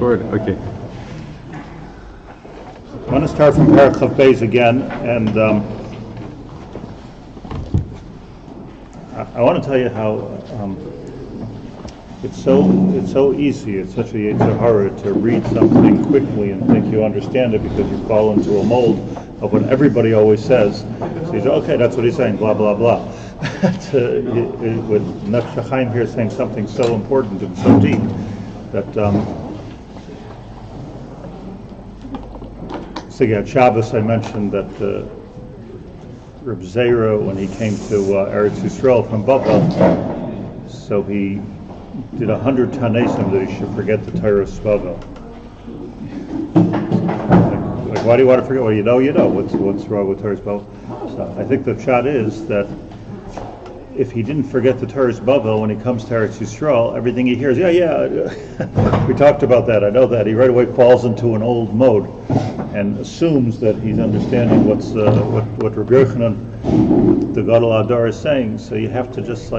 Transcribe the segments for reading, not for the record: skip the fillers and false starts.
forward? Okay. I want to start from Paragraph Beis again, and I want to tell you how it's so easy. It's such a yetzer hara to read something quickly and think you understand it because you fall into a mold of what everybody always says. So you say, okay, that's what he's saying, blah blah blah. With Nefesh Hachaim here saying something so important and so deep that. So yeah, at Shabbos I mentioned that Reb Zera, when he came to Eretz Yisrael from Buffalo, so he did 100 Tanesim that he should forget the Torah Svava. Like, why do you want to forget? Well, you know. What's wrong with Torah Svava? So I think the shot is that if he didn't forget the Torah Svava when he comes to Eretz Yisrael, everything he hears, we talked about that, I know that. He right away falls into an old mode and assumes that he's understanding what Rabbi Yochanan, the Gadol Adar, is saying. So you have to just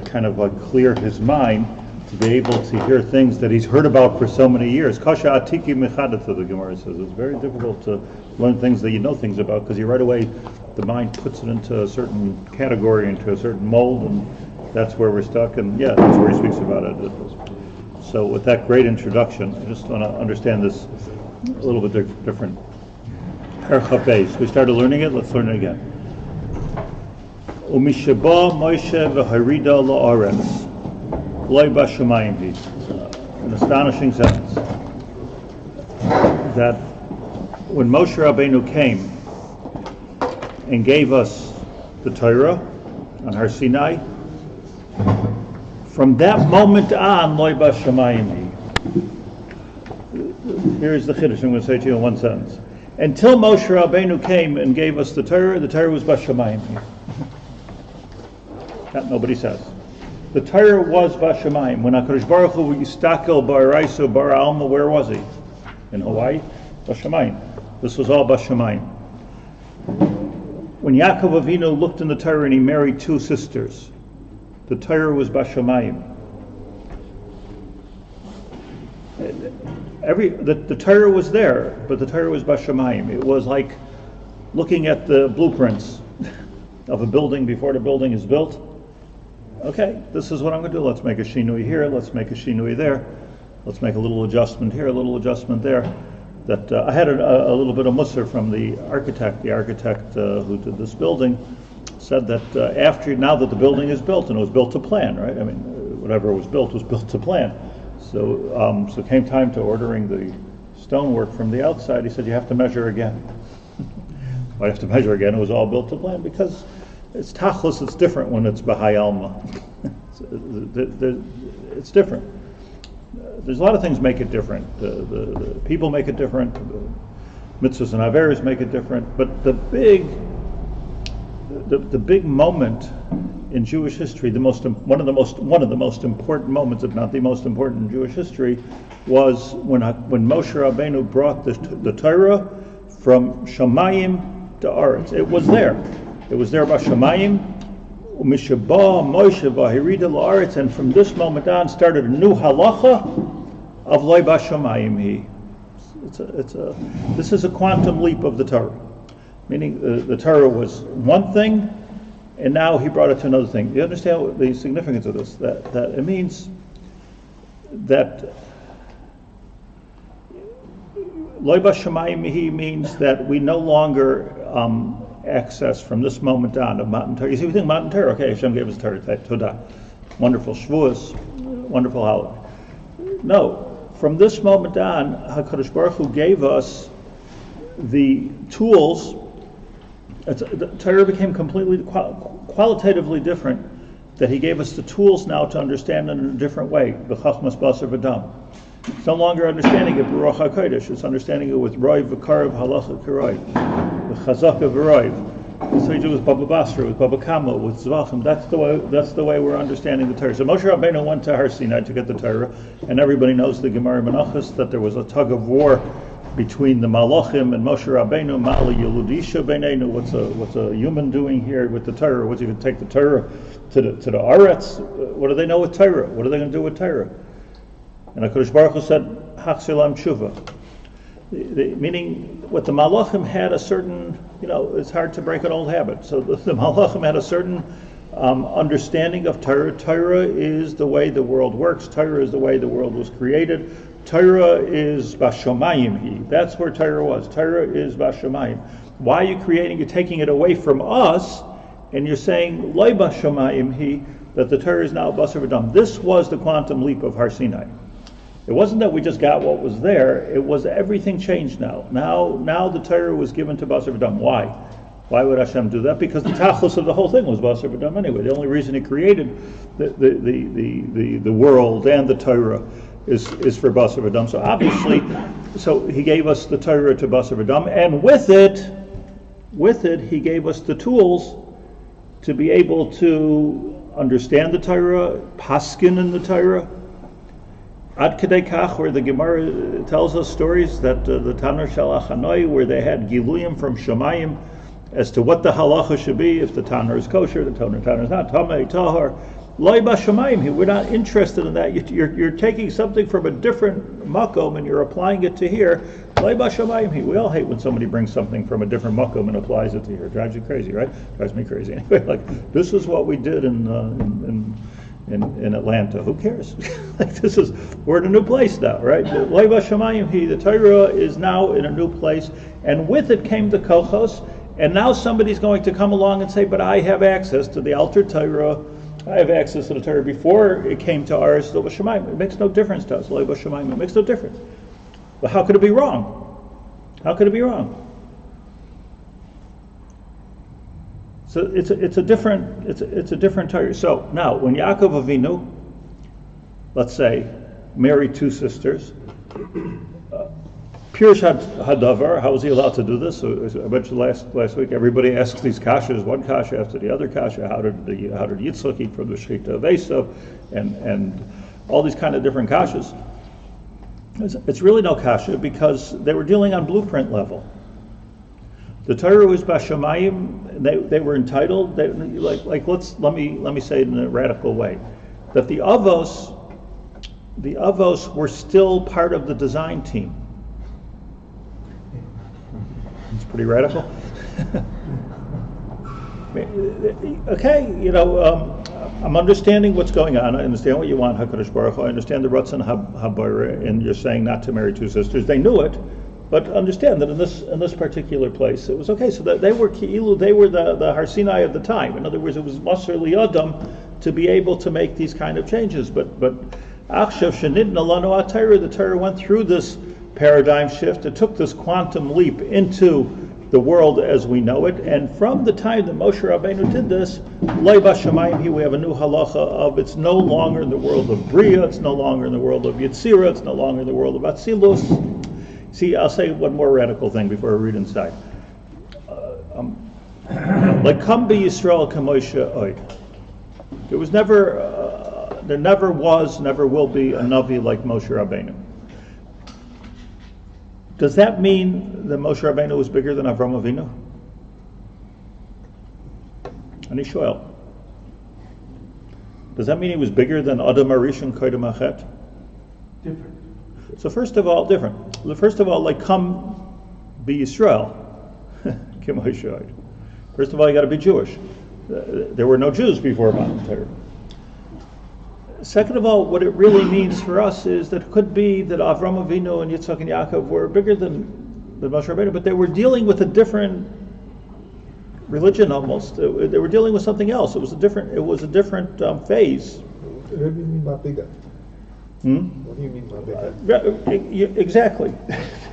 kind of clear his mind to be able to hear things that he's heard about for so many years. Kasha atiki mechadata, the Gemara says. It's very difficult to learn things that you know things about because you right away, the mind puts it into a certain category, into a certain mold, and that's where we're stuck. And yeah, that's where he speaks about it. So with that great introduction, I just want to understand this a little bit different. Paragraph Beis. We started learning it. Let's learn it again. Umishaba Moshe v'harida la'aretz loy BaShamaim hi. An astonishing sentence. That when Moshe Rabbeinu came and gave us the Torah on Har Sinai, from that moment on, loy BaShamaim hi. Here's the Chiddush I'm going to say to you in one sentence. Until Moshe Rabbeinu came and gave us the Torah was BaShamaim hi. That nobody says. The Torah was BaShamaim. When HaKadosh Baruch Hu yistakel ba'araiso bara'alma, where was he? In Hawaii? BaShamaim. This was all BaShamaim. When Yaakov Avinu looked in the Torah and he married two sisters, the Torah was BaShamaim. The Torah was there, but the Torah was BaShamaim. It was like looking at the blueprints of a building before the building is built. Okay, this is what I'm going to do. Let's make a shinui here. Let's make a shinui there. Let's make a little adjustment here, a little adjustment there. That I had a little bit of musar from the architect. The architect who did this building said that now that the building is built, and it was built to plan, right? I mean, whatever was built to plan. So it came time to ordering the stonework from the outside. He said, you have to measure again. I have to measure again. It was all built to plan because it's tachlis. It's different when it's b'hai alma. It's different. There's a lot of things make it different. The people make it different. The mitzvahs and averos make it different. But the big moment in Jewish history, one of the most important moments, if not the most important in Jewish history, was when Moshe Rabbeinu brought the Torah from Shamayim to Aretz. It was there. It was there BaShamaim. Umishaba Moshe v'harida la'aretz, and from this moment on started a new halacha of loy BaShamaim hi. This is a quantum leap of the Torah. Meaning the Torah was one thing, and now he brought it to another thing. You understand the significance of this? That it means that loy BaShamaim hi means that we no longer access from this moment on of Matan Torah. You see, we think Matan Torah, okay, Hashem gave us Torah, Todah. Wonderful Shavuos, wonderful holiday. No, from this moment on, HaKadosh Baruch Hu gave us the tools. The Torah became completely qualitatively different, that he gave us the tools now to understand it in a different way. B'chachmas basar v'dam. It's no longer understanding it b'ruach HaKodesh. It's understanding it with roiv v'karev halacha k'roiv, with chazaka v'roiv. That's what you do with Baba Basra, with Baba Kama, with Zvachim. That's the way we're understanding the Torah. So Moshe Rabbeinu went to Har Sinai to get the Torah, and everybody knows the Gemara Menachos that there was a tug of war between the Malachim and Moshe Rabbeinu. Ma'ala Yeludisha Beinenu. What's a human doing here with the Torah? What's he going to take the Torah to the Aretz? What do they know with Torah? What are they going to do with Torah? And HaKadosh Baruch Hu said, Hachzilam Tshuva. Meaning, what the Malachim had a certain, it's hard to break an old habit. So the Malachim had a certain understanding of Torah. Torah is the way the world works. Torah is the way the world was created. Torah is BaShamaim. That's where Torah was. Torah is BaShamaim. Why are you creating? You're taking it away from us, and you're saying, Loi BaShamaim, that the Torah is now Basar V'Dam. This was the quantum leap of Har Sinai. It wasn't that we just got what was there. It was everything changed now. Now the Torah was given to Basar V'Dam. Why? Why would Hashem do that? Because the tachlis of the whole thing was Basar V'Dam anyway. The only reason He created the world and the Torah is for Basar V'Dam. So obviously, He gave us the Torah to Basar V'Dam, and with it He gave us the tools to be able to understand the Torah, paskin in the Torah. Ad Kedei Kach, where the Gemara tells us stories that the Tanur Shalach Hanoi, where they had Giluyim from Shemayim as to what the halacha should be, if the Tanur is kosher, the Tanur is not, Tamei, Tahar. Loi BaShamaim, we're not interested in that. You're taking something from a different makom and you're applying it to here. Loi BaShamaim, we all hate when somebody brings something from a different makom and applies it to here. It drives you crazy, right? Drives me crazy. Anyway, like, this is what we did in Atlanta. Who cares? We're in a new place now, right? Loi BaShamaim, the Torah is now in a new place, and with it came the kochos, and now somebody's going to come along and say, but I have access to the altered Torah. I have access to the Torah before it came to ours. Loi BaShamaim. It makes no difference to us. Loi BaShamaim. It makes no difference. But how could it be wrong? How could it be wrong? So it's a different Torah. So now, when Yaakov Avinu, let's say, married two sisters, Pirush Hadavar, how was he allowed to do this? So I mentioned last week, everybody asks these kashas, one kasha after the other kasha. How did Yitzchak eat from the shechita of Esav, and all these kind of different kashas? It's really no kasha because they were dealing on blueprint level. The Torah was BaShamaim. They were entitled. Let me say it in a radical way, that the avos were still part of the design team. It's pretty radical. Okay, I'm understanding what's going on. I understand what you want, HaKadosh Baruch Hu. I understand the Rav and Haber, and you're saying not to marry two sisters. They knew it, but understand that in this particular place, it was okay. So that they were the Har Sinai of the time. In other words, it was Masr Liyadam to be able to make these kind of changes. But Achshav Shenidna Lanu HaTorah, the Torah went through this paradigm shift. It took this quantum leap into the world as we know it, and from the time that Moshe Rabbeinu did this, Loi BaShamaim, we have a new halacha of it's no longer in the world of Bria, it's no longer in the world of Yetzirah, it's no longer in the world of Atzilus. See, I'll say one more radical thing before I read inside. Like Kam Yisrael Kamoshe Oid. There never was, never will be a Navi like Moshe Rabbeinu. Does that mean that Moshe Rabbeinu was bigger than Avram Avinu? Ani shoel. Does that mean he was bigger than Adam Arishon Koydem Achet? Different. So first of all, different. First of all, like Kam Yisrael. First of all, you got to be Jewish. There were no Jews before Mount Torah. Second of all, what it really means for us is that it could be that Avram Avinu and Yitzchak and Yaakov were bigger than Moshe Rabbeinu, but they were dealing with a different religion almost. They were dealing with something else. It was a different phase. What do you mean by bigger? What do you mean by bigger? Exactly.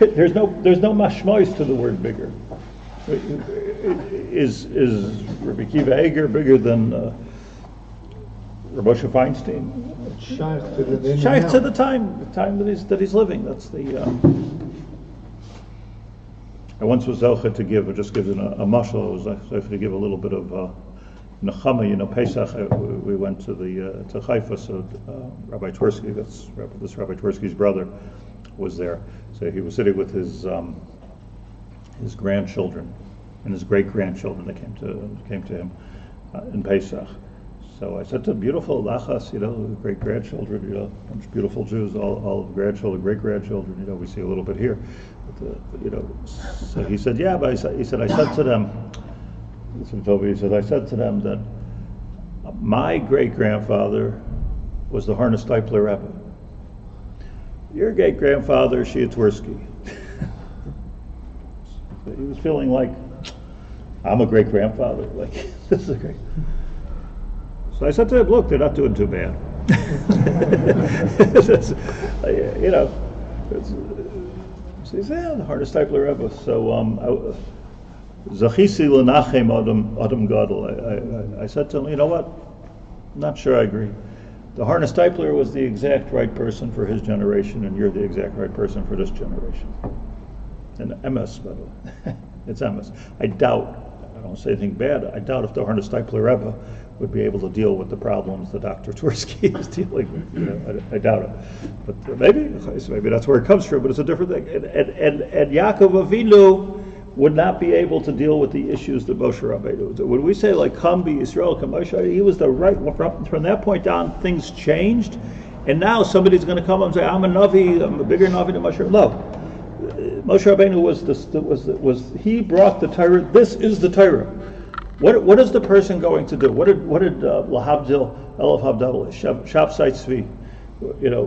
There's no mashmois to the word bigger. Is Rabbi Akiva Eger bigger than Moshe Feinstein? Shaykh to the time that he's living. That's the. I once was zelcha to give, just giving a mashal. I was zelcha to give a little bit of nechama. Pesach. We went to to Haifa. So Rabbi Twersky, this Rabbi Twersky's brother, was there. So he was sitting with his grandchildren and his great grandchildren that came to him in Pesach. So I said to beautiful lachas, great-grandchildren, beautiful Jews, all of grandchildren, great-grandchildren, we see a little bit here. But, so he said, yeah, but I said to them, I said to them that my great-grandfather was the Harness Steipler Rebbe. Your great-grandfather, Shiatwersky. So he was feeling like, I'm a great-grandfather. Like, this is a great... So I said to him, look, they're not doing too bad. So he said, yeah, the Harness Steipler Rebbe. So, Zachisi l'nachem adam gadol. I said to him, you know what? I'm not sure I agree. The Harness Steipler was the exact right person for his generation, and you're the exact right person for this generation. And MS, by the way. It's MS. I don't say anything bad, I doubt if the Harness Steipler Rebbe would be able to deal with the problems that Dr. Twersky is dealing with. I doubt it. But maybe that's where it comes from, but it's a different thing. And Yaakov Avinu would not be able to deal with the issues that Moshe Rabbeinu did. When we say like Kam Yisrael, Kam Moshe, he was the right, from that point on things changed, and now somebody's going to come and say, I'm a Navi, I'm a bigger Navi than Moshe. No. Moshe Rabbeinu was he brought the Torah. This is the Torah. What is the person going to do? What did Lahabdil Elif Havdalah Shapsai Tzvi?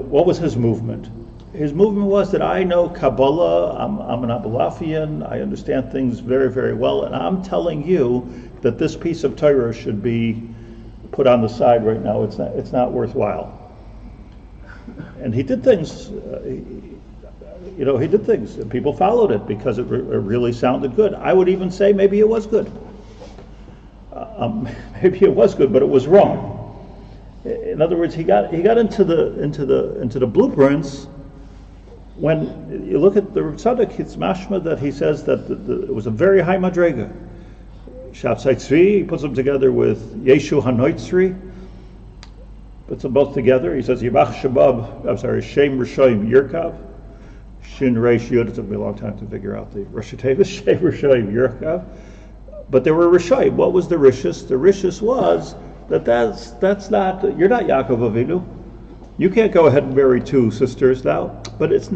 What was his movement? His movement was that I know Kabbalah. I'm an Abulafian. I understand things very, very well, and I'm telling you that this piece of Torah should be put on the side right now. It's not worthwhile. And he did things. He did things, and people followed it because it really sounded good. I would even say maybe it was good. Maybe it was good, but it was wrong. In other words, he got into the blueprints. When you look at the Tzaddik, it's mashma that he says that it was a very high madrega. Shapsai Tzvi, he puts them together with Yeshu Hanoitzri. Puts them both together. He says Yibach Shabab. Shem Rishoyim Yirkav. Shin Reish Yud. It took me a long time to figure out the Rosh Hashanah. Shem Rishoyim Yirkav. But there were Rishayim. What was the Rishis? The Rishis was that's not, you're not Yaakov Avinu. You can't go ahead and marry two sisters now. But this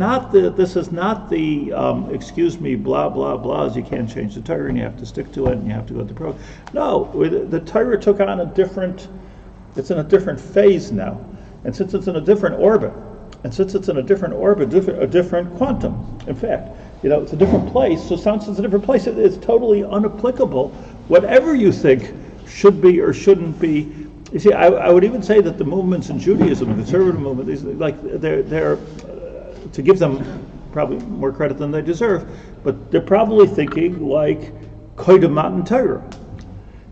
is not the, excuse me, blah, blah, blahs. You can't change the Torah and you have to stick to it and you have to go to the program. No, the Torah took on it's in a different phase now. And since it's in a different orbit, a different quantum, in fact, it's a different place, so since it's a different place, it's totally unapplicable. Whatever you think should be or shouldn't be. You see, I would even say that the movements in Judaism, the conservative movement, they're to give them probably more credit than they deserve, but they're probably thinking like Koydem Matan Torah.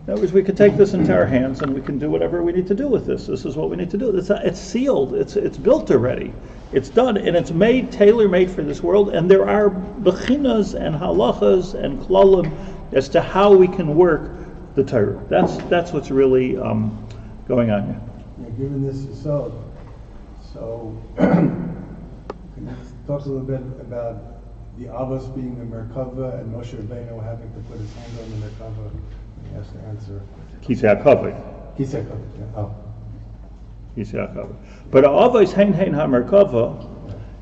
In other words, we could take this into our hands and we can do whatever we need to do with this. This is what we need to do. It's sealed. It's built already. It's done, and it's tailor-made for this world. And there are bechinas and halachas and klalim as to how we can work the Torah. That's what's really going on here. Yeah, given this yesod, so can you talk a little bit about the Avos being the Merkava and Moshe Rabbeinu having to put his hand on the Merkava? He has to answer. Kisei HaKavod. Kisei HaKavod, yeah. Oh. Kisei HaKavod. But Avos Hein HaMerkava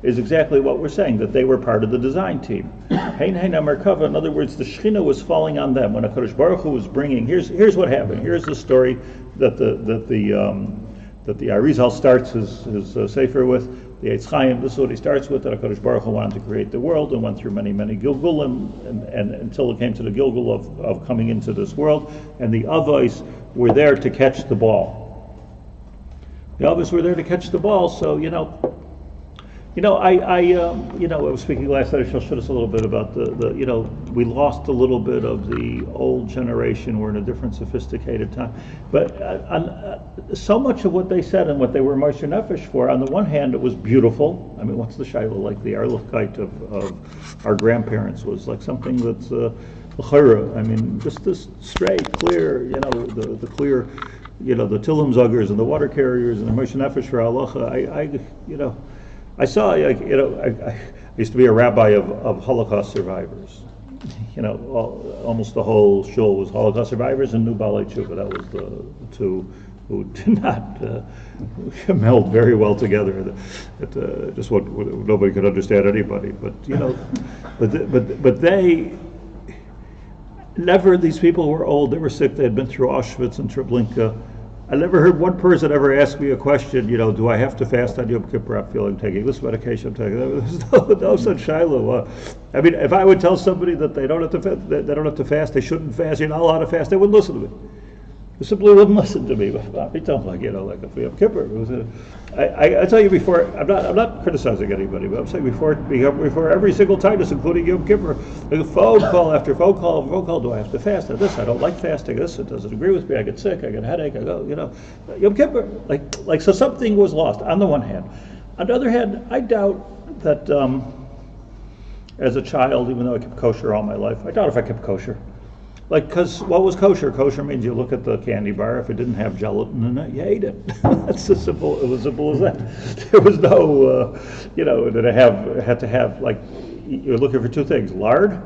is exactly what we're saying, that they were part of the design team. Hein HaMerkava, in other words, the Shechina was falling on them. When HaKadosh Baruch Hu was bringing, here's what happened. Here's the story that the Arizal starts his sefer with. The Eitz Chaim, this is what he starts with, that HaKadosh Baruch Hu wanted to create the world and went through many, many Gilgulim, and until it came to the Gilgul of coming into this world, and the Avos were there to catch the ball. The Avos were there to catch the ball, so, I was speaking last night, I showed us a little bit about we lost a little bit of the old generation. We're in a different sophisticated time. But so much of what they said and what they were Moshe Nefesh for, on the one hand, it was beautiful. I mean, what's the Shiloh? Like the Arlichkeit of our grandparents was like something that's l'chayra. I mean, just this straight, clear, the clear, the Tillim Zuggers and the water carriers and the Moshe Nefesh for halacha. I saw, I used to be a rabbi of Holocaust survivors. Almost the whole shul was Holocaust survivors and New Balei Tshuva. That was the who did not meld very well together. Just what nobody could understand anybody. But but they never. These people were old. They were sick. They had been through Auschwitz and Treblinka. I never heard one person ever ask me a question. Do I have to fast on Yom Kippur? I feel I'm taking this medication. I'm taking that. There's no such shiloh. I mean, if I would tell somebody that they don't have to fast, they shouldn't fast. You're not allowed to fast. They wouldn't listen to me. They simply wouldn't listen to me. They don't like if we have Kippur. I tell you before. I'm not criticizing anybody, but I'm saying before every single time, including Yom Kippur, a phone call after phone call. Do I have to fast? This I don't like fasting. This it doesn't agree with me. I get sick. I get a headache. I go. Yom Kippur. Like so something was lost on the one hand. On the other hand, I doubt that as a child, even though I kept kosher all my life, I doubt if I kept kosher. Because what was kosher? Kosher means you look at the candy bar. If it didn't have gelatin in it, you ate it. That's as simple. It was simple as that. There was no, that it had to have you're looking for two things: lard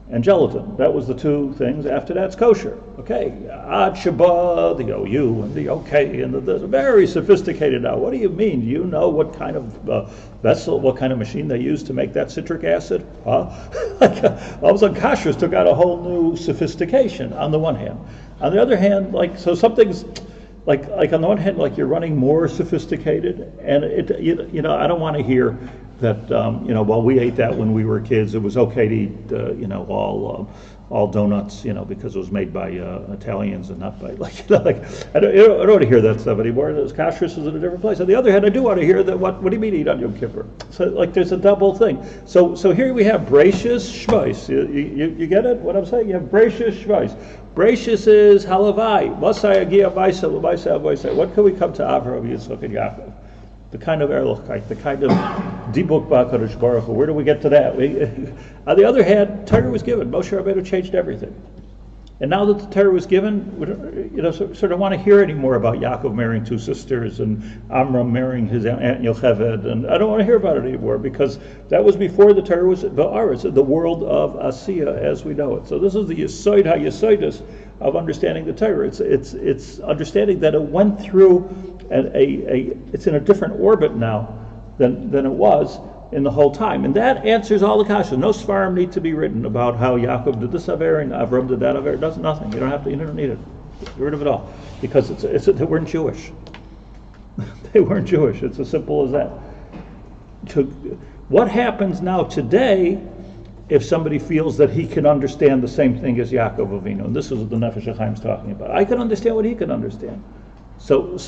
and gelatin. That was the two things. After that's kosher. Okay, Ad Shabbat, the OU and the OK and the very sophisticated now. What do you mean? Do you know what kind of vessel, what kind of machine they use to make that citric acid? All of a sudden, kashrus took out a whole new sophistication. On the one hand, on the other hand, so something's like on the one hand, you're running more sophisticated, and I don't want to hear that while we ate that when we were kids, it was okay to eat all donuts because it was made by Italians and not by I don't want to hear that stuff anymore. Kashrus is in a different place. On the other hand, I do want to hear that what do you mean eat on Yom Kippur? So there's a double thing. So here we have Bereishis Shvais. You get it? What I'm saying? You have Bereishis Shvais. Bereishis is halavai. What can we come to Avraham, Yitzchak, and Yaakov? The kind of erlichkeit, the kind of dibuk b'HaKadosh Baruch Hu. Where do we get to that? On the other hand, Torah was given. Moshe Rabbeinu changed everything. And now that the Torah was given, we don't want to hear any more about Yaakov marrying two sisters and Amram marrying his aunt Yocheved. And I don't want to hear about it anymore because that was before the Torah was Ba'aretz, the world of Asiya as we know it. So this is the Yesod HaYesodus of understanding the Torah. It's understanding that it went through it's in a different orbit now than it was in the whole time, and that answers all the kashas. No svarim need to be written about how Yaakov did this aver and Avram did that aver. It does nothing. You don't need it. Get rid of it all because they weren't Jewish. They weren't Jewish. It's as simple as that. What happens now today if somebody feels that he can understand the same thing as Yaakov Avinu? And this is what the Nefesh Hachaim is talking about. I can understand what he can understand. So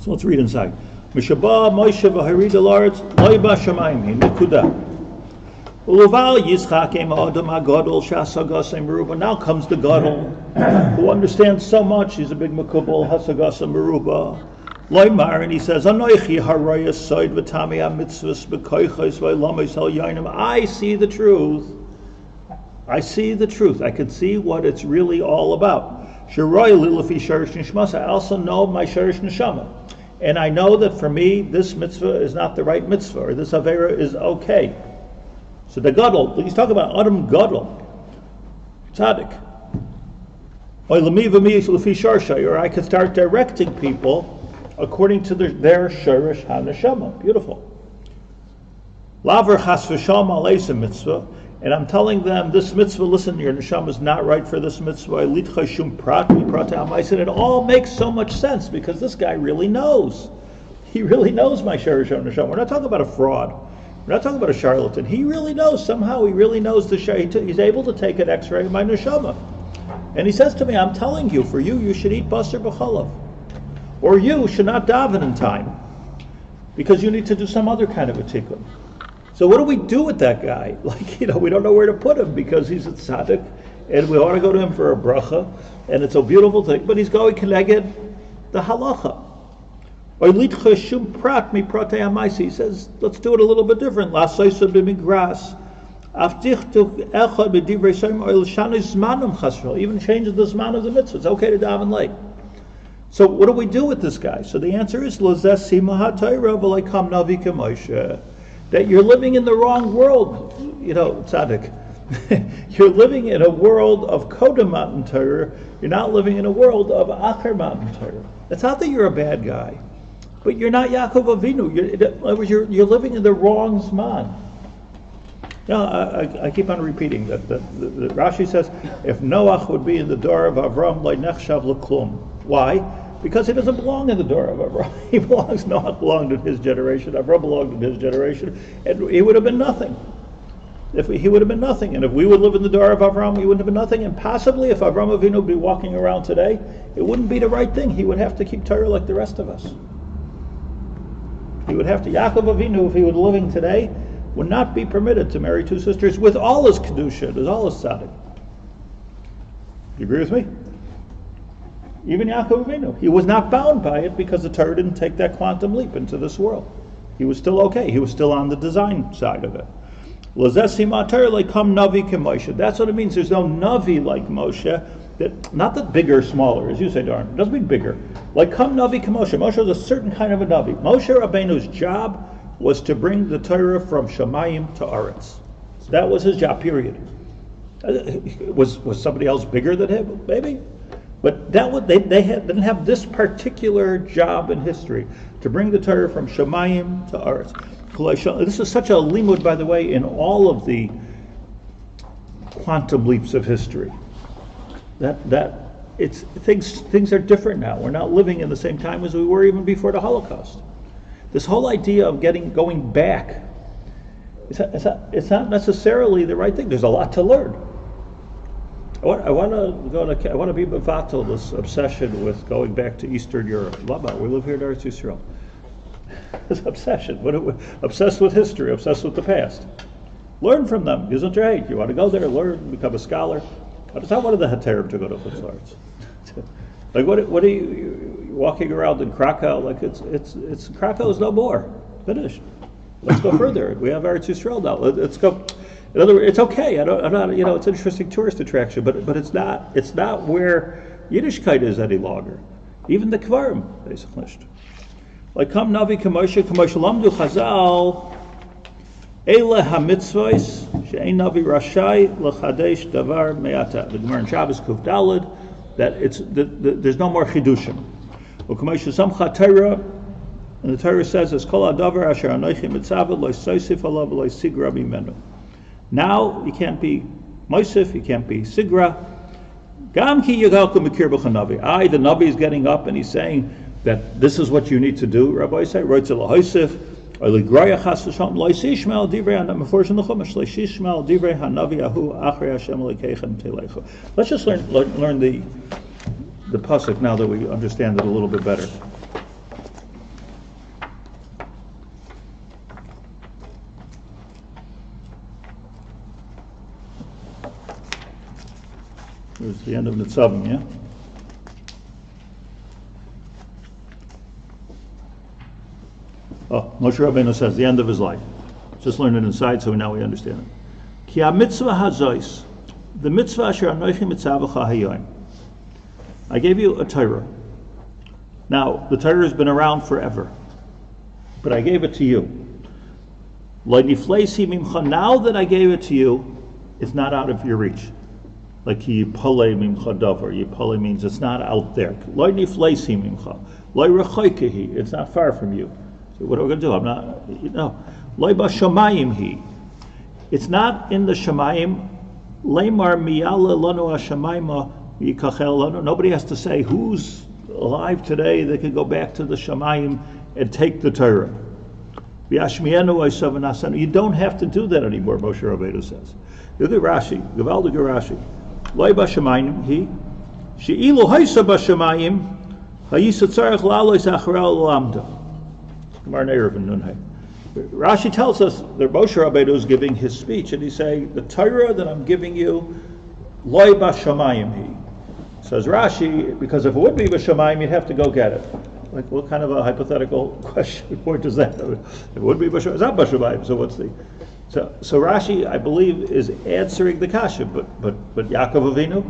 let's read inside. Mishabah Moshe v'harida la'aretz loy BaShamaim nekuda. Uluval Yitzchak em adam hagadol shasagasem meruba. Now comes the gadol who understands so much. He's a big makubal hasagasem meruba. Loymar, and he says, Anoichi harayas soid v'tami hamitzvos b'koichos v'lamis hal yainim. I see the truth. I see the truth. I can see what it's really all about. Shiroi lilafi sharish nishmas. I also know my sharish neshama. And I know that for me, this mitzvah is not the right mitzvah, or this avera is okay. So the gadol, he's talking about Adam gadol, tzaddik. Or I can start directing people according to their sharish haneshama. Beautiful. Laver chas v'sham aleisa mitzvah. And I'm telling them, this mitzvah, listen, your neshama is not right for this mitzvah. And it all makes so much sense because this guy really knows. He really knows my sharish neshama. We're not talking about a fraud. We're not talking about a charlatan. He really knows. Somehow he really knows the sharish. He's able to take an x-ray of my neshama. And he says to me, I'm telling you, for you should eat basar b'chalav. Or you should not daven in time. Because you need to do some other kind of a tikkun. So what do we do with that guy? We don't know where to put him because he's a tzaddik, and we ought to go to him for a bracha, and it's a beautiful thing, but he's going connected the halacha. He says, let's do it a little bit different. Even changes the zman of the mitzvah. It's okay to daven late. So what do we do with this guy? So the answer is that you're living in the wrong world, tzaddik. You're living in a world of Kodem Matan Torah. You're not living in a world of Acher Matan Torah. It's not that you're a bad guy, but you're not Yaakov Avinu. You're living in the wrong Zman. I keep on repeating that Rashi says, if Noach would be in the door of Avram, lo nechshav l'klum. Why? Because he doesn't belong in the door of Avram. Noach belonged in his generation, Avram belonged in his generation, and he would have been nothing. He would have been nothing. And if we would live in the door of Avram, he wouldn't have been nothing. And possibly if Avram Avinu would be walking around today, it wouldn't be the right thing. He would have to keep Torah like the rest of us. He would have to, Yaakov Avinu, if he were living today, would not be permitted to marry two sisters with all his kedusha, with all his tzaddik. You agree with me? Even Yaakov Avinu, he was not bound by it because the Torah didn't take that quantum leap into this world. He was still okay. He was still on the design side of it. That's what it means. There's no Navi like Moshe. Not that bigger or smaller, as you say, Darn. It doesn't mean bigger. Like come Navi Moshe. Moshe was a certain kind of a Navi. Moshe Rabbeinu's job was to bring the Torah from Shamayim to Aretz. That was his job, period. Was somebody else bigger than him? Maybe. But they didn't have this particular job in history, to bring the Torah from Shamayim to Aretz. This is such a limud, by the way, in all of the quantum leaps of history. Things are different now. We're not living in the same time as we were even before the Holocaust. This whole idea of going back, it's not necessarily the right thing. There's a lot to learn. I want to be bevatel this obsession with going back to Eastern Europe. Lama, we live here in Eretz Yisrael. This obsession. Obsessed with history, obsessed with the past. Learn from them. Isn't right? You want to go there, learn, become a scholar. It's not one of the heterim to go to Chutzlaretz. Like what are you walking around in Krakow? Like it's Krakow is no more. Finished. Let's go further. We have Eretz Yisrael now. Let's go. In other words, it's okay. I'm not. It's an interesting tourist attraction, but it's not. It's not where Yiddishkeit is any longer. Even the Kvarim, basically. Like come Navi Kamoshe Lamdu Chazal Eile HaMitzvos She'ein Navi Rashai L'Chadesh Davar Me'ata. The Gemara in Shabbos Kuf Daled that there's no more chidushim. U'Kamoshe Samcha Torah, and the Torah says it's Kol Hadavar Asher Anochi Mitzavah Lo Yisosif Alav Lo Yisigra Mimenu. Now you can't be Moisif, you can't be Sigra. Gam Ki Yagalku Mikir B'Chanavi. The Navi is getting up and he's saying that this is what you need to do. Rabbi say, let's just learn the pasuk now that we understand it a little bit better. Here's the end of Nitzavim, yeah? Oh, Moshe Rabbeinu says the end of his life. Just learn it inside, so now we understand it. Ki ha-mitzvah hazois, the mitzvah asher anochi mitzavacha hayoim. I gave you a Torah. Now, the Torah has been around forever, but I gave it to you. Lo nifleisi mimcha. Now that I gave it to you, it's not out of your reach. Like yipolei mimcha davar. Yipolei means it's not out there. Lo nifleisi mimcha. Lo rechoikehi. It's not far from you. What are we going to do? I'm not, Lo BaShamaim he. It's not in the Shamayim. Leimar miyala lanu hashamayma yikachel lanu. Nobody has to say who's alive today that could go back to the Shamayim and take the Torah. You don't have to do that anymore, Moshe Rabbeinu says. Look at Rashi. Gavaldig Rashi. Lo BaShamaim he. She'ilu haisa BaShamayim hayisa tzarech la'alois acharel lamda. Rashi tells us that Moshe Rabbeinu is giving his speech, and he's saying, the Torah that I'm giving you, Lo BaShamayim he. Says Rashi, because if it would be BaShamayim, you'd have to go get it. Like, what kind of a hypothetical point is that? If it would be BaShamayim, it's not BaShamayim, so what's the... So Rashi, I believe, is answering the kasha, but Yaakov Avinu,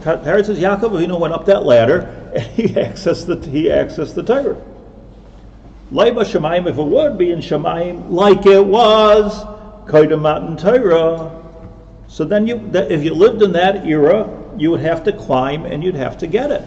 Tarot says Yaakov Avinu went up that ladder, and he accessed the Torah. Lo BaShamayim, if it would be in Shamayim, like it was Kodem Matan Torah, So then if you lived in that era, you would have to climb and you'd have to get it.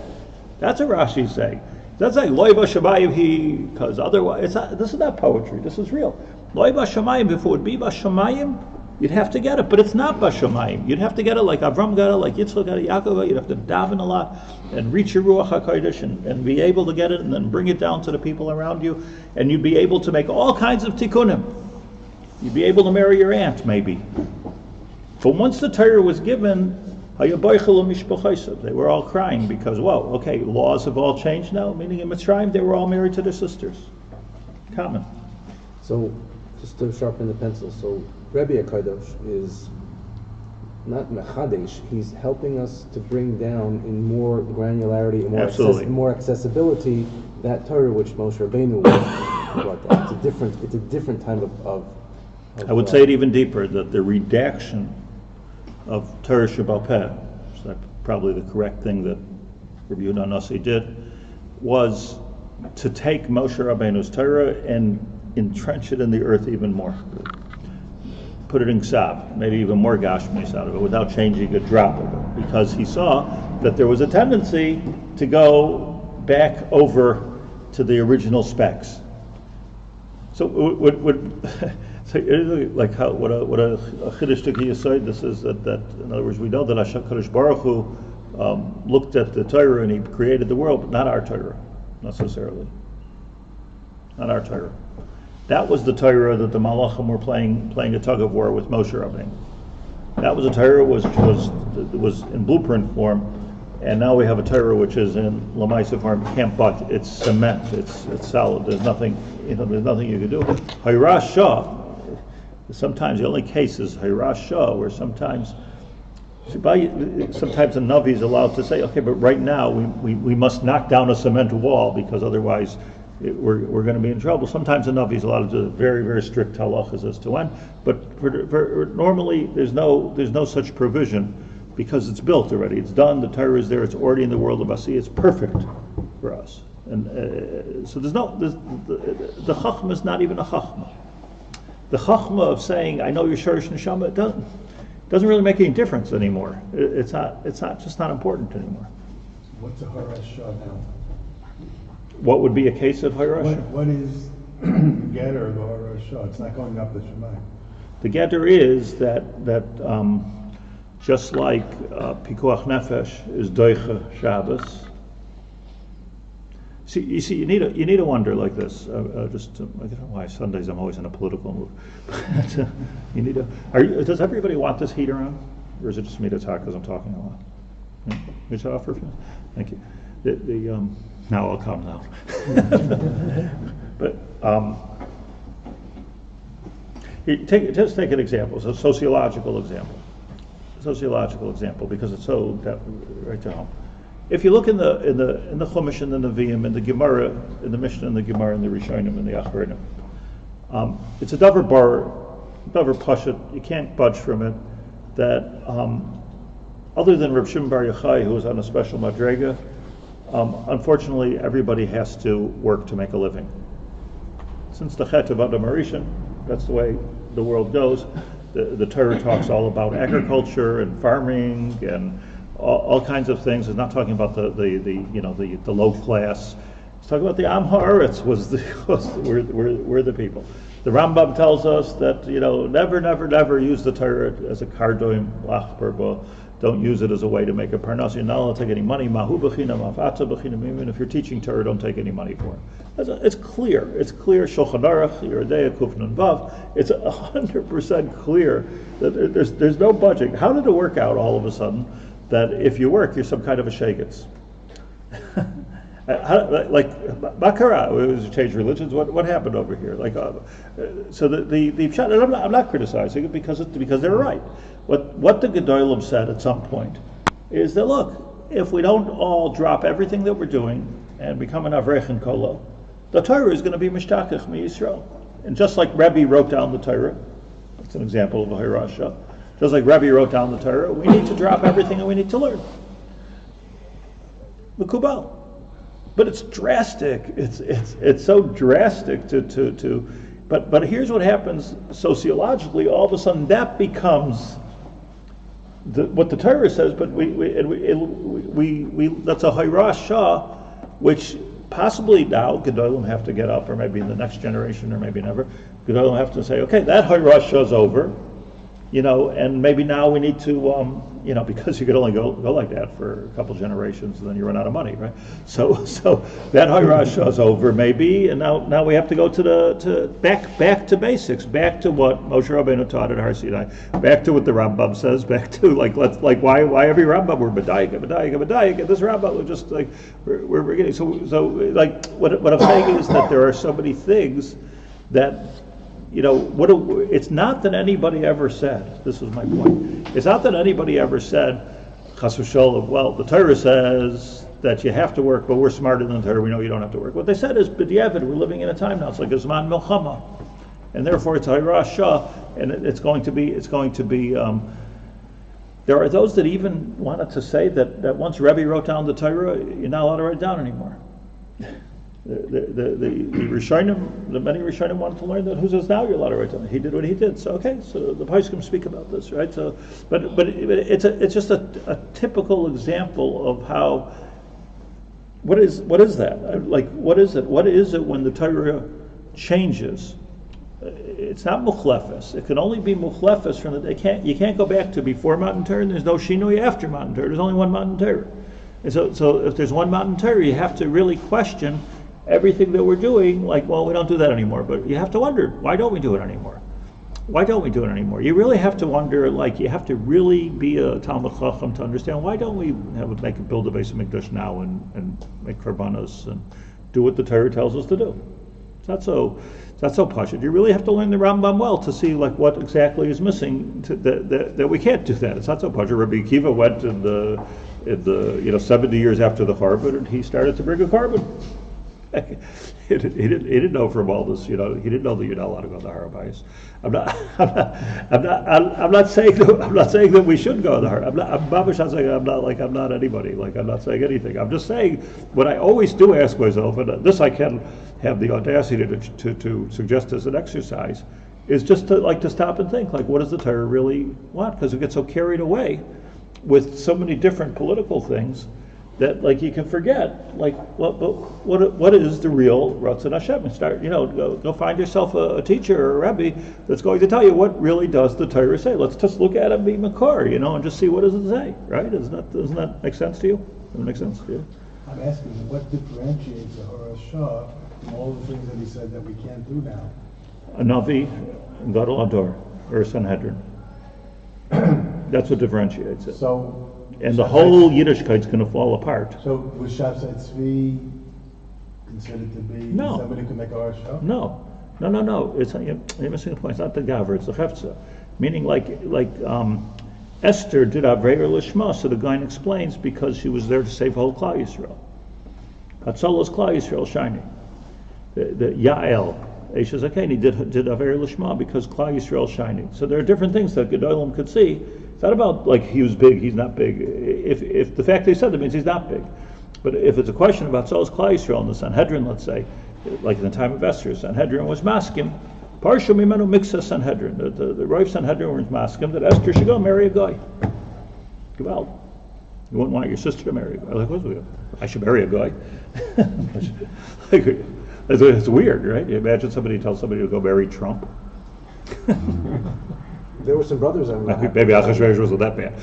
That's what Rashi's saying. That's like loy BaShamaim, because otherwise, this is not poetry, this is real. Loy BaShamaim, if it would be BaShamaim, you'd have to get it, but it's not BaShamaim. You'd have to get it like Avram got it, like Yitzchak got it, Yaakov got it. You'd have to daven a lot and reach your Ruach HaKodesh and be able to get it and then bring it down to the people around you. And you'd be able to make all kinds of tikkunim. You'd be able to marry your aunt, maybe. But once the Torah was given, they were all crying because, whoa, okay, laws have all changed now, meaning in Mitzrayim they were all married to their sisters. Common. So, just to sharpen the pencil, so Rebbe HaKadosh is not mechadesh, he's helping us to bring down in more granularity and more accessibility that Torah which Moshe Rabbeinu brought down. It's a different type of I would say it even deeper, that the redaction of Torah Sheba'al Peh, so that's probably the correct thing that Rabbi Yehuda Nasi did, was to take Moshe Rabbeinu's Torah and entrench it in the earth even more. Put it in Ksav, maybe even more Gashmis out of it, without changing a drop of it, because he saw that there was a tendency to go back over to the original specs. So like how what a chiddush to Yisod this is that in other words we know that HaKadosh Baruch Hu looked at the Torah and he created the world, but not our Torah necessarily. Not our Torah. That was the Torah that the Malachim were playing a tug of war with Moshe Rabbeinu. That was a Torah was in blueprint form, and now we have a Torah which is in Lamaisa form. Can't budge. It's cement. It's solid. There's nothing. There's nothing you can do. Hayrash Shah. Sometimes the only case is Hayrash Shah, where sometimes a Navi is allowed to say, okay, but right now we must knock down a cement wall because otherwise we're going to be in trouble. Sometimes a Navi is allowed to do very, very strict halachas as to when, but for normally there's no such provision because it's built already. It's done. The Torah is there. It's already in the world of Asi. It's perfect for us. And so the Chachma is not even a Chachma. The Chachma of saying, I know your Shorish Neshama, it doesn't really make any difference anymore. It's not important anymore. So what's a Harash Shah now? What would be a case of Harash? What is the Getter of the Harash Shah? It's not going up the Shemayim. The Getter is that just like Pikuach Nefesh is Doicha Shabbos. You need to wonder like this. I don't know why Sundays I'm always in a political mood. You need to. Does everybody want this heater on, or is it just me to talk because I'm talking a lot? You shut off for a few minutes. Thank you. Now I'll calm down. But just take an example. It's a sociological example, because it's so right to home. If you look in the Chumash and the Nevi'im and the Gemara, in the Mishnah and the Gemara and the Rishonim and the Achronim, it's a davar pashut. You can't budge from it. That other than Reb Shimon Bar Yochai, who was on a special madrega, unfortunately everybody has to work to make a living. Since the Chet of Adam Arishan, that's the way the world goes. The Torah talks all about agriculture and farming and all kinds of things. It's not talking about the low class. It's talking about the Am Haaretz we're the people. The Rambam tells us that never use the Torah as a kardoim lachberba. Don't use it as a way to make a parnas. You're not allowed to take any money. Mahu b'chinam, afata b'chinam. Even if you're teaching Torah, don't take any money for it. It's clear. It's clear. Shulchan Aruch, Yeridei, Kuf Nun Vav. It's 100% clear that there's no budging. How did it work out all of a sudden that if you work, you're some kind of a shegitz? Like Bakara, it was change religions. What happened over here? So the pshat. And I'm not criticizing it because they're right. What the Gedolim said at some point is that look, if we don't all drop everything that we're doing and become an avrech and kollel, the Torah is going to be mishtakach mi Yisrael. And just like Rebbe wrote down the Torah, that's an example of a hirasha. Just like Rebbe wrote down the Torah, we need to drop everything and we need to learn. Mikubal. But it's drastic. It's so drastic but here's what happens sociologically. All of a sudden that becomes what the Torah says, but we that's a Hayras Shah, which possibly now Gedolim have to get up, or maybe in the next generation, or maybe never. Gedolim have to say, okay, that Hayras Shah is over, and maybe now we need to, because you could only go like that for a couple generations, and then you run out of money, right? So that Hayras Shah is over, maybe, and now we have to go to back to basics, back to what Moshe Rabbeinu taught at Har Sinai, back to what the Rambam says, back to why every Rambam we're B'dayik, and this Rambam we're just like we're beginning. So like what I'm saying is that there are so many things that. It's not that anybody ever said, this is my point, it's not that anybody ever said, Chas v'sholom, well, the Torah says that you have to work, but we're smarter than the Torah, we know you don't have to work. What they said is, b'diavad, we're living in a time now, it's like a Zman Milchama, and therefore it's Hayras Shah, and it's going to be, there are those that even wanted to say that once Rebbe wrote down the Torah, you're not allowed to write it down anymore. The Rishonim, the many Rishonim wanted to learn that who says now you're allowed to write down. He did what he did. So okay, so the Poskim speak about this, right? So, but it's just a typical example of how. What is that? Like what is it? What is it when the Torah changes? It's not muchlefes. It can only be muchlefes from you can't go back to before Matan Torah. And there's no shinui after Matan Torah. There's only one Matan Torah. And so if there's one Matan Torah, you have to really question everything that we're doing, like, well, we don't do that anymore. But you have to wonder, why don't we do it anymore? Why don't we do it anymore? You really have to wonder, like, you have to really be a Talmud Chacham to understand, why don't we build a Beis HaMikdash now and make korbanos and do what the Torah tells us to do? It's not so pashut. You really have to learn the Rambam well to see, like, what exactly is missing that we can't do that. It's not so pashut. Rabbi Akiva went in the 70 years after the Charbon, and he started to bring a carbon. He didn't know from all this, he didn't know that you're not allowed to go to the Har Bayis. I'm not saying that we should go to the Har. I'm not anybody. Like, I'm not saying anything. I'm just saying what I always do ask myself, and this I can have the audacity to suggest as an exercise, is just to stop and think, like, what does the Torah really want? Because we get so carried away with so many different political things that, like, you can forget, like, what is the real Ratzon Hashem? And start, go find yourself a teacher or a Rebbe that's going to tell you what really does the Torah say. Let's just look at it and be makor, and just see what does it say, right? Doesn't that make sense to you? Does it make sense to you? I'm asking, what differentiates the Hayras Shah from all the things that he said that we can't do now? A Navi, Gadol Ador, or a Sanhedrin. That's what differentiates it. And the whole Yiddishkeit's going to fall apart. So was Shabsai Tzvi considered to be somebody who can make a Hayras Shah? No. You're missing the point. It's not the Gaver, it's the Hefza. Meaning, like Esther did Aveir Lishma, so the guy explains, because she was there to save whole Klal Yisrael. Hatzalas Klal Yisrael shining. The Yael, Eish Zakeni did Aveir Lishma because Klal Yisrael shining. So there are different things that Gedolim could see. It's not about, like, he was big, he's not big. If the fact that he said that means he's not big. But if it's a question about Tzol's Klal Yisrael in the Sanhedrin, let's say, like in the time of Esther, Sanhedrin was maskim, Parshu Mimenu Mixa Sanhedrin. The Rav Sanhedrin was maskim that Esther should go marry a guy. Well, you wouldn't want your sister to marry a guy. Like, I should marry a guy. It's weird, right? You imagine somebody tells somebody to go marry Trump. There were some brothers on that. Maybe Achashverosh wasn't that bad.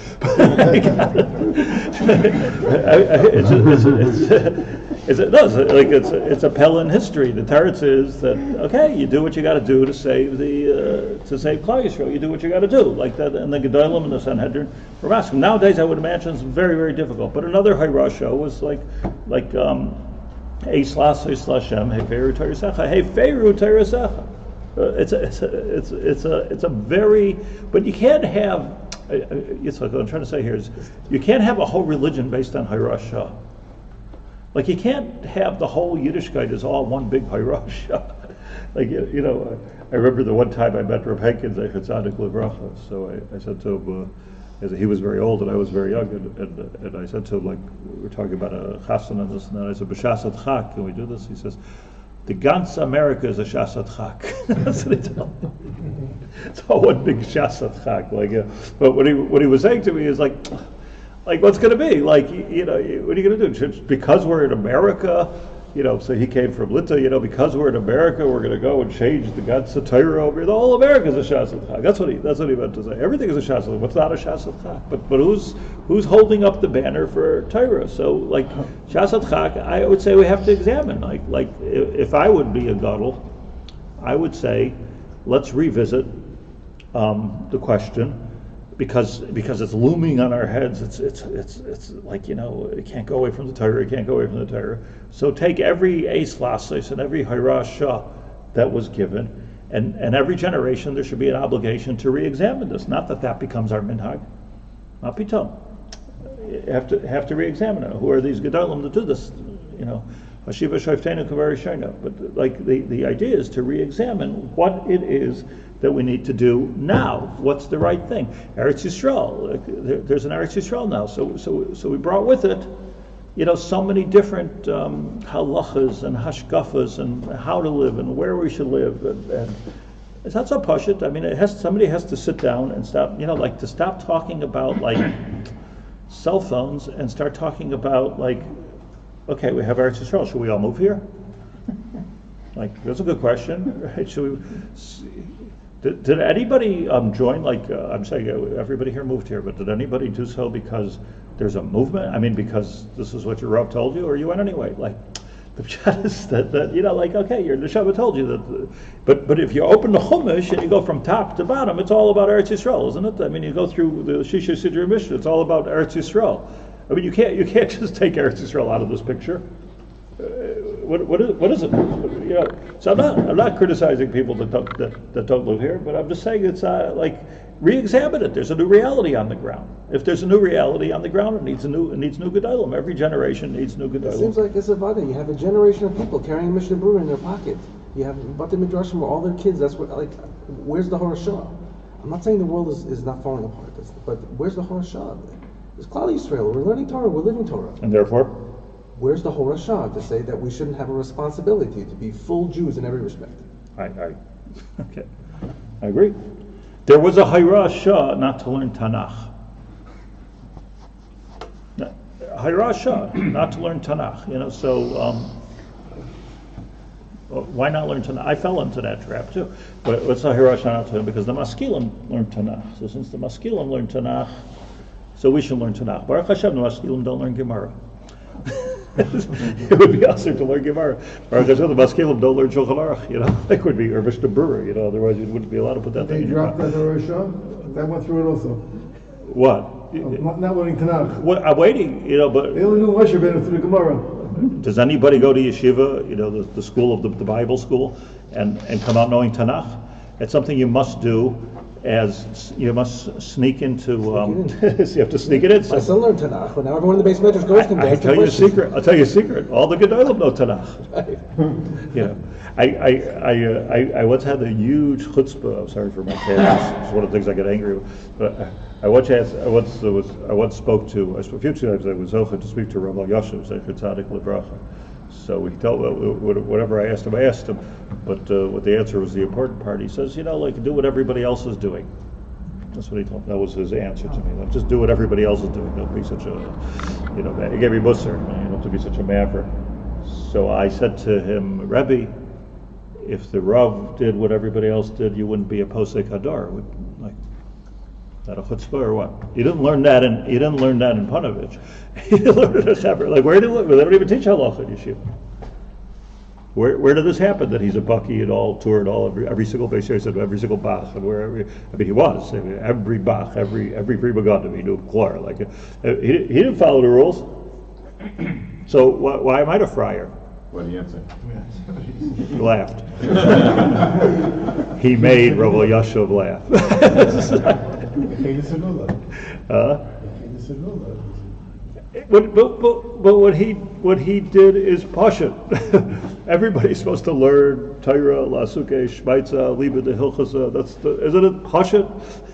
It's a Pella in history. The Teretz is that, okay, you do what you got to do to save Klal Yisrael. You do what you got to do, like that. And the Gedolim and the Sanhedrin were asking. Nowadays, I would imagine it's very, very difficult. But another Hayras Shah was like Eislas Hashem, Heiferu Teresecha, Heiferu Teresecha. It's a very, but you can't have. It's like what I'm trying to say here is, you can't have a whole religion based on Hayras Shah. Like, you can't have the whole Yiddishkeit as all one big Hayras Shah. Like, I remember the one time I met Reb Hankins, Echatzadik Livracha. So I said to him, he was very old and I was very young, and I said to him, like, we were talking about a chassan and this and that. I said, B'shasat Chak, can we do this? He says, the ganze America is a Shasat Chak. That's what he told me. It's all one big Shasat Chak. But what he was saying to me is like what's going to be? Like, what are you going to do? Just because we're in America, so he came from Lita, because we're in America, we're going to go and change the ganze Torah over here. The whole America is a Shasat Chak. That's what he meant to say. Everything is a Shasat Chak. What's not a Shasat Chak? But who's holding up the banner for Torah? So Shasat Chak, I would say we have to examine. Like if I would be a gadol, I would say let's revisit the question. Because it's looming on our heads. It's like, it can't go away from the Torah. It can't go away from the Torah. So take every Eis Lasos and every Hirasha that was given, and every generation there should be an obligation to re-examine this. Not that becomes our minhag. Not pitom. You have to re-examine it. Who are these gedolim to do this? Hashiva shoftenu kavari shayna. But the idea is to re-examine what it is that we need to do now. What's the right thing? Eretz Yisrael. There's an Eretz Yisrael now. So we brought with it, so many different halachas and hashkafas and how to live and where we should live. And it's not so pashut. I mean, somebody has to sit down and stop. To stop talking about cell phones and start talking about okay, we have Eretz Yisrael. Should we all move here? That's a good question, right? Should we? Did anybody join? I'm saying everybody here moved here, but did anybody do so because there's a movement? I mean, because this is what your Rav told you, or you went anyway? The pshat is that okay, your neshama told you that. But if you open the Chumash and you go from top to bottom, it's all about Eretz Yisrael, isn't it? I mean, you go through the Shisha Sidra Mishnah, it's all about Eretz Yisrael. I mean, you can't just take Eretz Yisrael out of this picture. What is it? So I'm not criticizing people that don't live here, but I'm just saying it's re-examine it. There's a new reality on the ground. If there's a new reality on the ground, it needs new gedolim. Every generation needs new gedolim. It seems like it's a vada. You have a generation of people carrying Mishnah Berurah in their pocket. You have Bate Midrashim where all their kids. That's what where's the Horashah? I'm not saying the world is not falling apart, but where's the Horashah? It's Klal Yisrael. We're learning Torah. We're living Torah. And therefore, where's the Horashah to say that we shouldn't have a responsibility to be full Jews in every respect? Okay, I agree. There was a Hirasha not to learn Tanakh. Hirasha not to learn Tanakh. Why not learn Tanakh? I fell into that trap too. But what's a Hirasha not to learn? Because the Maskilim learned Tanakh. So since the Maskilim learned Tanakh, so we should learn Tanakh. Baruch Hashem, the Maskilim don't learn Gemara. It would be awesome to learn Gemara. Baruch Hashem, the Maskilim don't learn Shulchan Aruch. It would be Mishnah Berurah. Otherwise you wouldn't be allowed to put that thing in your mouth. They dropped that Hirasha? That went through it also. What? Not learning Tanakh. I'm waiting, but they only knew Moshe Rabbeinu through the Gemara. Does anybody go to yeshiva, the school of the Bible school, and come out knowing Tanakh? It's something you must do. As you must sneak into, so you have to sneak it in. My son learned Tanakh, but now everyone in the base matters goes to I'll tell you a secret. All the Gedolim know Tanakh. Right. I once had a huge chutzpah. I'm sorry for my parents. It's one of the things I get angry with. But I once spoke to. A few times I was zocheh to speak to Rabbi Yosef, Zecher Tzadik Lebracha. So he told whatever I asked him. But what the answer was the important part. He says, do what everybody else is doing. That's what he told me. That was his answer to me. Just do what everybody else is doing. Don't be such a, he gave me musar. You don't have to be such a maverick. So I said to him, Rebbe, if the Rav did what everybody else did, you wouldn't be a posek hadar. Is that a chutzpah or what? You didn't learn that in Panovich. You learned it separate. Where did they don't even teach halacha in yeshiva? Where did this happen? That he's a baki at all, tour at all, every single base said every single bach, and wherever. He was every bach, every prima ganda, he knew klar. He didn't follow the rules. So why am I the friar? What do you answer? He laughed. He made Rabbi Yashav laugh. But what he did is pashut. Everybody's supposed to learn Torah, Lasuke, Shmaitza, Liba de Hilchasa. Isn't it pashut?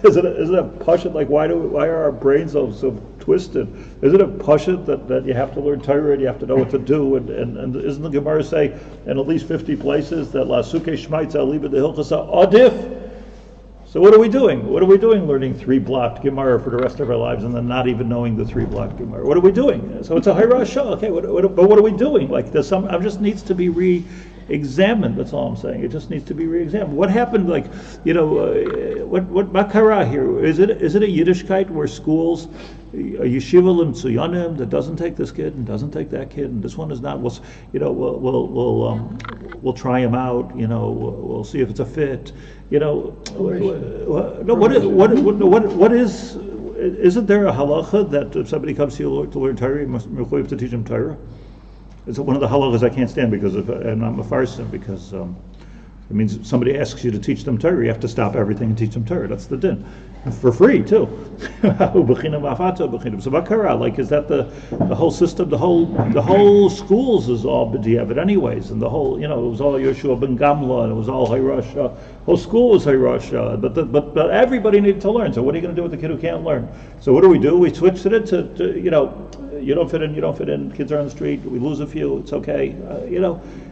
Isn't it pashut? Like why are our brains so twisted? Isn't it pashut that you have to learn Torah and you have to know what to do? And isn't the Gemara say in at least 50 places that Lasuke, Shmaitza, Liba de Hilchasa adif? So what are we doing? What are we doing learning 3-blocked Gemara for the rest of our lives and then not even knowing the 3-blocked Gemara? What are we doing? So it's a Hayrashah. Okay, but what are we doing? Like it just needs to be re-examined. That's all I'm saying. It just needs to be re-examined. What happened? Like, what makara here? Is it a Yiddishkeit where schools, a yeshiva l'mtsuyanim that doesn't take this kid and doesn't take that kid and this one is not. We'll try him out. We'll see if it's a fit. What is? Isn't there a halacha that if somebody comes to you to learn Torah, you must to teach them Torah? It's one of the halachas I can't stand and I'm a farsim because it means somebody asks you to teach them Torah, you have to stop everything and teach them Torah. That's the din. For free too. So like, is that the whole system? The whole schools is all b'diavad anyways, and the whole it was all Yeshua ben Gamla, and it was all Hayrasha. Whole school was Hayrasha, but everybody needed to learn. So what are you going to do with the kid who can't learn? So what do? We switched it to you don't fit in. Kids are on the street. We lose a few. It's okay.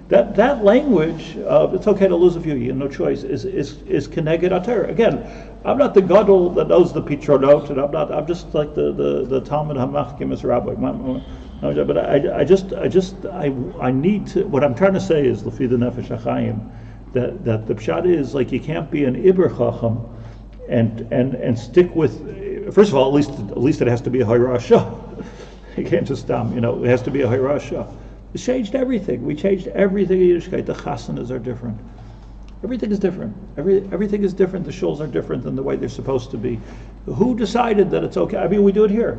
That language of it's okay to lose a few. You have no choice. Is keneged ater. Again, I'm not the gadol that knows the pitronot, and I'm just like the Talmud Hamachkim as Rabbi. But I need to. What I'm trying to say is lefi the Nefesh Hachaim that the pshat is like you can't be an Iber Chacham and stick with. First of all, at least it has to be a Hayrashah. You can't just it has to be a Hayrashah. We changed everything. We changed everything in Yiddishkeit. The chasanas are different. Everything is different. Everything is different. The shuls are different than the way they're supposed to be. Who decided that it's okay? I mean, we do it here.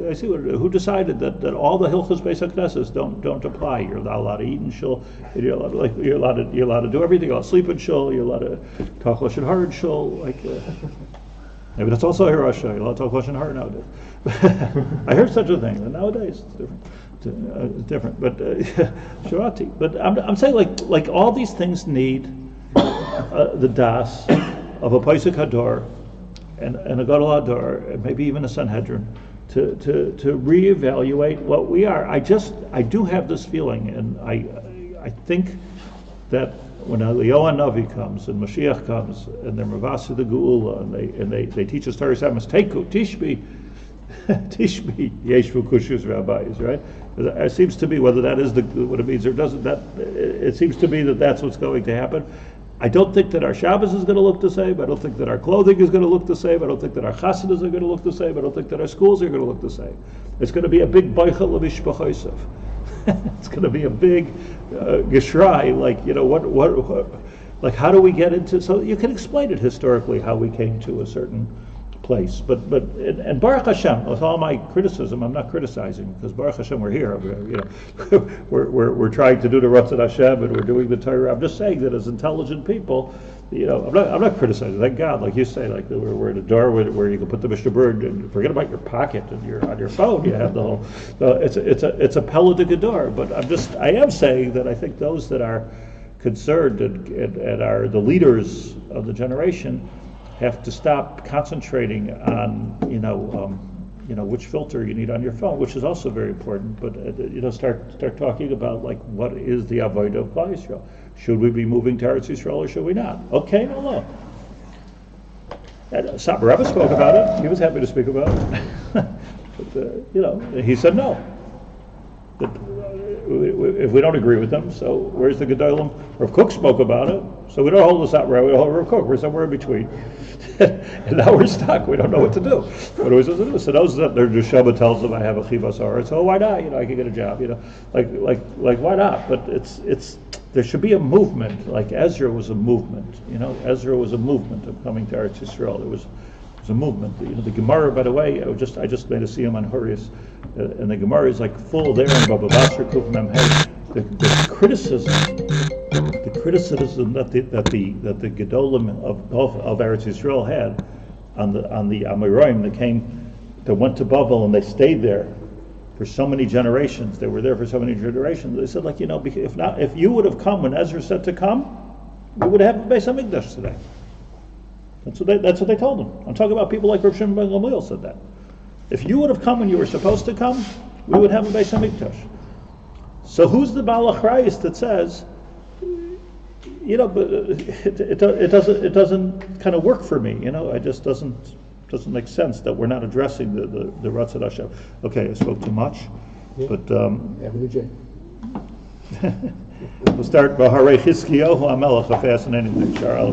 I see who decided that all the hilchos beis haknesses don't apply. You're not allowed to eat in shul. You're allowed to do everything else. Sleep in shul. You're allowed to talk lashon hara in shul. Maybe that's also a Hirasha. You're allowed to talk lashon hara nowadays. I heard such a thing. And nowadays it's different. It's different, but Shurati. But I'm saying like all these things need the das of a Paisik Hadar and a Gadol Hadar and maybe even a Sanhedrin to reevaluate what we are. I do have this feeling, and I think that when Eliyahu Navi comes and Mashiach comes and they're Mavasi the Geula and they teach us Torah Samas Teiku Tishbi Yeshvu Kushus Rabbis, right? It seems to be, whether that is what it means or doesn't, it seems to be that that's what's going to happen. I don't think that our Shabbos is going to look the same. I don't think that our clothing is going to look the same. I don't think that our chasanas are going to look the same. I don't think that our schools are going to look the same. It's going to be a big beichel of ishpachosav. It's going to be a big geshrai, like how do we get into? So you can explain it historically how we came to a certain place, but Baruch Hashem, with all my criticism, I'm not criticizing because Baruch Hashem, we're here. We're trying to do the Ratzon Hashem and we're doing the Torah. I'm just saying that as intelligent people, I'm not criticizing. Thank God, like you say, like we're in a door where you can put the Mishnah Bird and forget about your pocket and on your phone. You have the whole. It's a Pella de Gedor. But I am saying that I think those that are concerned and are the leaders of the generation have to stop concentrating on which filter you need on your phone, which is also very important. But start talking about like what is the avodah of Klal Yisrael. Should we be moving to Eretz Yisrael or should we not? Okay, no. Saber Rebbe spoke about it. He was happy to speak about it. But, he said no. But, if we don't agree with them, so where's the Gedolim? Rav Kook spoke about it, so we don't hold this out right. We don't hold Rav Kook. We're somewhere in between. And now we're stuck. We don't know what to do. What are we supposed to do? So those that their Neshama tells them I have a chivas aretz, so why not? I can get a job. Like why not? But it's there should be a movement. Like Ezra was a movement. Ezra was a movement of coming to Eretz Yisrael. It was a movement. The Gemara, by the way, I just made a siyum on Hurrius, and the Gemara is like full there in Baba Basra Kuf Mem Hey. The criticism that the Gedolim of Eretz Yisrael had on the Amoraim that went to Bavel and they stayed there for so many generations. They were there for so many generations. They said, like, if you would have come when Ezra said to come, we would have a Beis HaMikdash today. That's what they told him. I'm talking about people like Rav Shimon ben Gamliel said that. If you would have come when you were supposed to come, we would have a Beis HaMikdash. So who's the Baal Achrayus that says, but it doesn't kind of work for me. It just doesn't make sense that we're not addressing the Ratzat Hashem. Okay, I spoke too much, but we'll start B'harei Chizkiyahu HaMelech, a fascinating thing. Shaar.